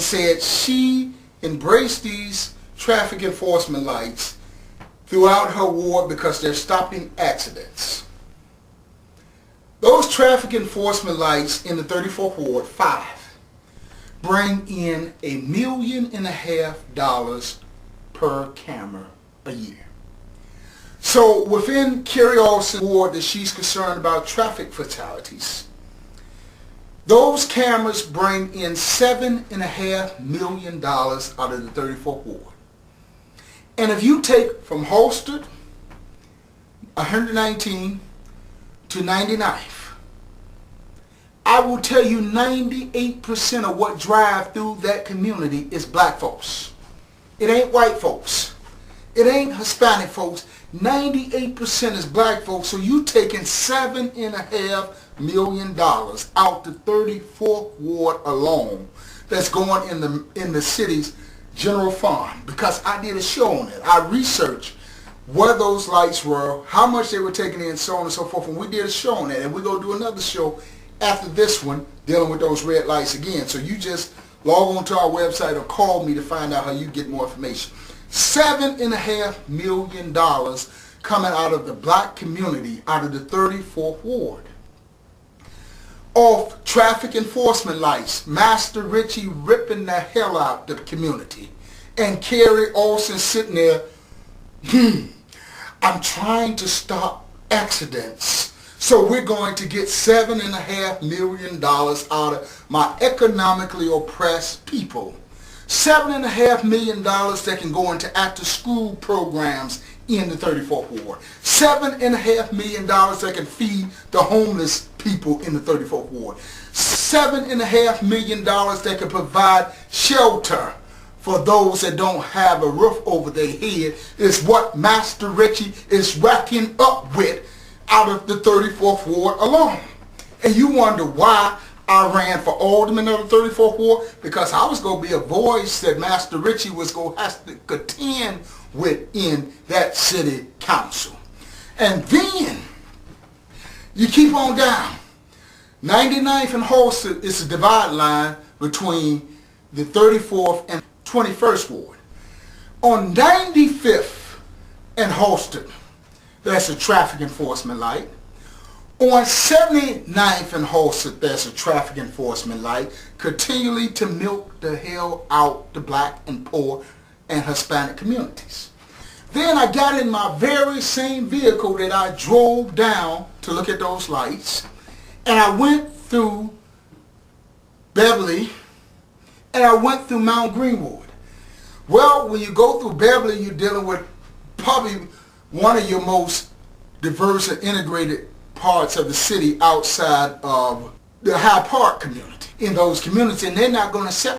and said she embraced these traffic enforcement lights throughout her ward because they're stopping accidents. Those traffic enforcement lights in the 34th Ward, 5, bring in $1.5 million per camera a year. So within Carrie Olson's ward that she's concerned about traffic fatalities, those cameras bring in $7.5 million out of the 34th Ward. And if you take from Holsted, 119 to 99th, I will tell you 98% of what drive through that community is black folks. It ain't white folks. It ain't Hispanic folks. 98% is black folks. So you taking $7.5 million out the 34th Ward alone that's going in the city's general fund, because I did a show on it. I researched where those lights were, how much they were taking in, so on and so forth, and we did a show on that, and we're going to do another show after this one dealing with those red lights again. So you just log on to our website or call me to find out how you get more information. $7.5 million coming out of the black community, out of the 34th Ward. Off traffic enforcement lights, Master Richie ripping the hell out the community, and Carrie Olson sitting there, I'm trying to stop accidents, so we're going to get $7.5 million out of my economically oppressed people. $7.5 million that can go into after school programs in the 34th Ward. $7.5 million that can feed the homeless people in the 34th Ward. $7.5 million that can provide shelter for those that don't have a roof over their head is what Master Richie is racking up with out of the 34th Ward alone. And you wonder why I ran for Alderman of the 34th Ward? Because I was going to be a voice that Master Richie was going to have to contend with in that city council. And then you keep on down. 99th and Holsted is a divide line between the 34th and 21st Ward. On 95th and Holsted, there's a traffic enforcement light. On 79th and Holsted, there's a traffic enforcement light, continually to milk the hell out the black and poor and Hispanic communities. Then I got in my very same vehicle that I drove down to look at those lights, and I went through Beverly, and I went through Mount Greenwood. Well, when you go through Beverly, you're dealing with probably one of your most diverse and integrated parts of the city outside of the High Park community. In those communities, and they're not going to accept